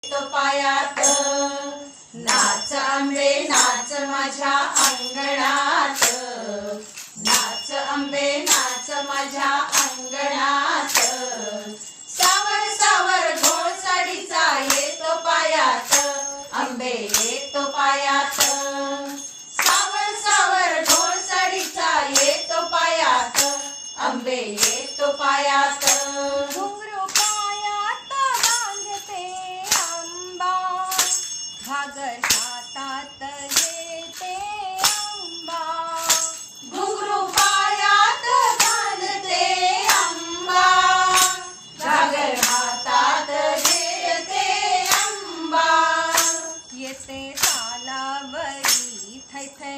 तो पायात नाच आंबे नाच माझ्या अंगणात, नाच आंबे नाच माझ्या अंगणात, सावर सावर घोळ साडीचा येतो पायात, आंबे येतो पायात, सावर सावर घोळ साडीचा येतो पायात, आंबे येतो पायात. घुंगरू पायात बांधते आंबा, घागर हातात घेते आंबा. घुंगरू पायात बांधते आंबा, घागर हातात घेते आंबा. येते तालावरी थैथै